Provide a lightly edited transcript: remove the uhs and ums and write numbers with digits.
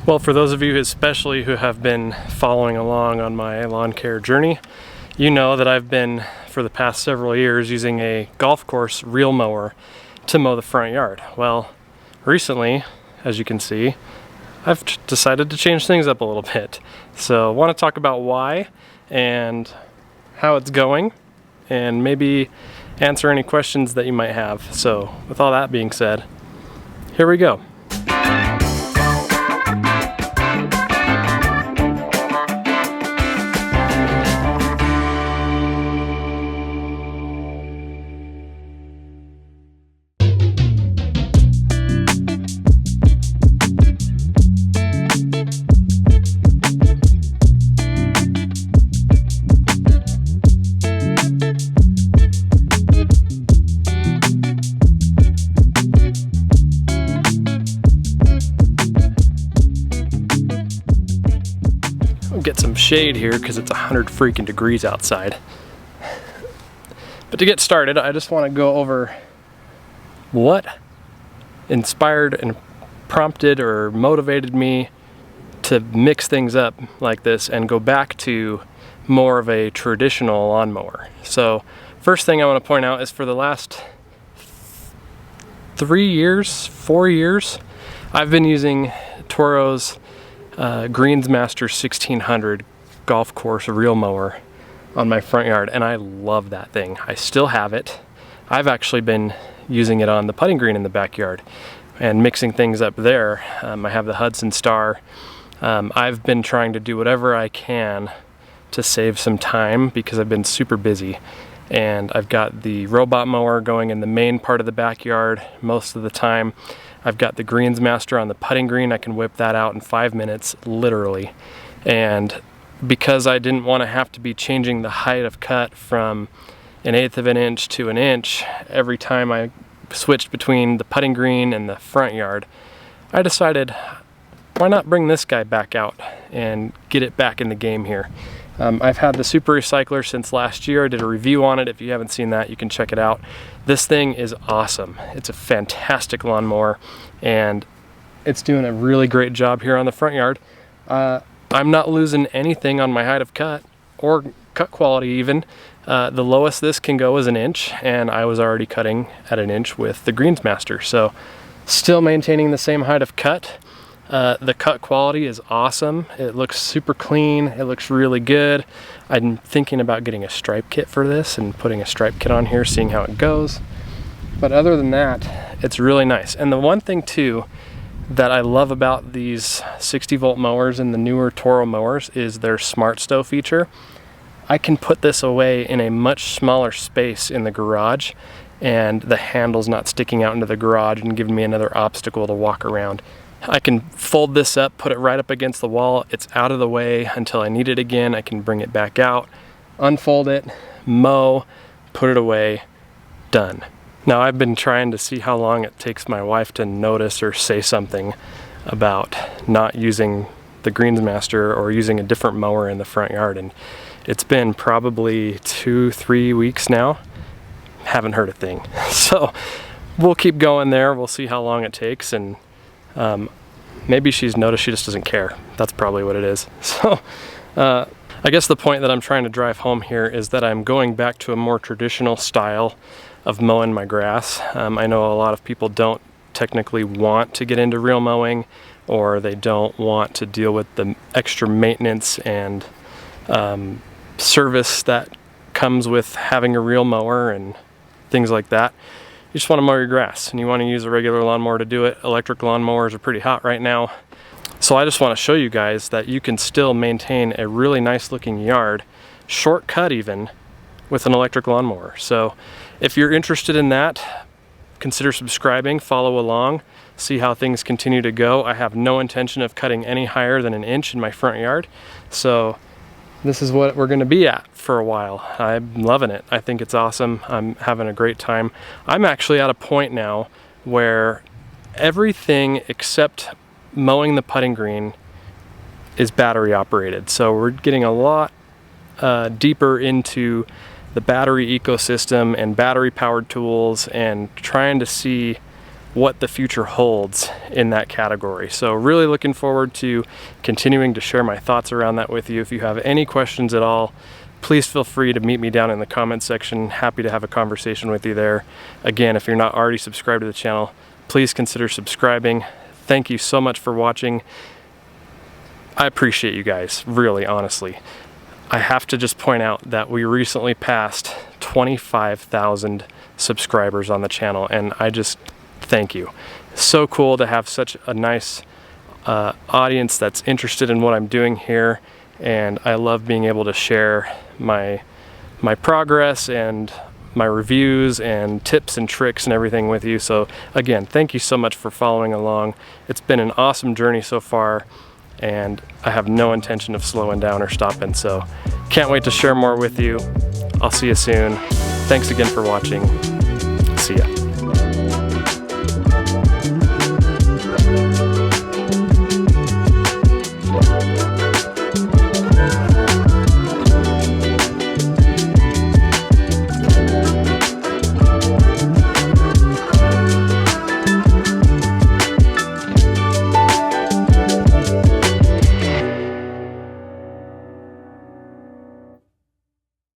Well, for those of you especially who have been following along on my lawn care journey, you know that I've been, for the past several years, using a golf course reel mower to mow the front yard. Well, recently, as you can see, I've decided to change things up a little bit. So I want to talk about why and how it's going, and maybe answer any questions that you might have. So with all that being said, here we go. Get some shade here because it's 100 freaking degrees outside. But to get started, I just want to go over what inspired and prompted or motivated me to mix things up like this and go back to more of a traditional lawnmower. So first thing I want to point out is for the last 4 years, I've been using Toro's Greensmaster 1600 golf course reel mower on my front yard, and I love that thing. I still have it. I've actually been using it on the putting green in the backyard and mixing things up there. I have the Hudson Star. I've been trying to do whatever I can to save some time because I've been super busy, and I've got the robot mower going in the main part of the backyard most of the time. I've got the Greensmaster on the putting green. I can whip that out in 5 minutes, literally. And because I didn't want to have to be changing the height of cut from 1/8 of an inch to 1 inch every time I switched between the putting green and the front yard, I decided, why not bring this guy back out and get it back in the game here. I've had the Super Recycler since last year. I did a review on it. If you haven't seen that, you can check it out. This thing is awesome. It's a fantastic lawnmower, and it's doing a really great job here on the front yard. I'm not losing anything on my height of cut or cut quality even. The lowest this can go is 1 inch, and I was already cutting at 1 inch with the Greensmaster. So still maintaining the same height of cut. The cut quality is awesome. It looks super clean. It looks really good. I'm thinking about getting a stripe kit for this and putting a stripe kit on here, seeing how it goes. But other than that, it's really nice. And the one thing too that I love about these 60-volt mowers and the newer Toro mowers is their Smart Stow feature. I can put this away in a much smaller space in the garage, and the handle's not sticking out into the garage and giving me another obstacle to walk around. I can fold this up, put it right up against the wall. It's out of the way until I need it again. I can bring it back out, unfold it, mow, put it away, done. Now I've been trying to see how long it takes my wife to notice or say something about not using the Greensmaster or using a different mower in the front yard, and it's been probably 2-3 weeks now. Haven't heard a thing. So we'll keep going there. We'll see how long it takes, and maybe she's noticed, she just doesn't care. That's probably what it is. So I guess the point that I'm trying to drive home here is that I'm going back to a more traditional style of mowing my grass. I know a lot of people don't technically want to get into reel mowing, or they don't want to deal with the extra maintenance and service that comes with having a reel mower and things like that. You just want to mow your grass and you want to use a regular lawnmower to do it. Electric lawnmowers are pretty hot right now. So I just want to show you guys that you can still maintain a really nice looking yard, shortcut even, with an electric lawnmower. So if you're interested in that, consider subscribing, follow along, see how things continue to go. I have no intention of cutting any higher than 1 inch in my front yard. So this is what we're going to be at for a while. I'm loving it. I think it's awesome. I'm having a great time. I'm actually at a point now where everything except mowing the putting green is battery operated. So we're getting a lot deeper into the battery ecosystem and battery powered tools, and trying to see what the future holds in that category. So really looking forward to continuing to share my thoughts around that with you. If you have any questions at all, please feel free to meet me down in the comment section. Happy to have a conversation with you there. Again, if you're not already subscribed to the channel, please consider subscribing. Thank you so much for watching. I appreciate you guys, really, honestly. I have to just point out that we recently passed 25,000 subscribers on the channel, and I just thank you. So cool to have such a nice audience that's interested in what I'm doing here, and I love being able to share my progress and my reviews and tips and tricks and everything with you. So again, thank you so much for following along. It's been an awesome journey so far, and I have no intention of slowing down or stopping, so can't wait to share more with you. I'll see you soon. Thanks again for watching. See ya.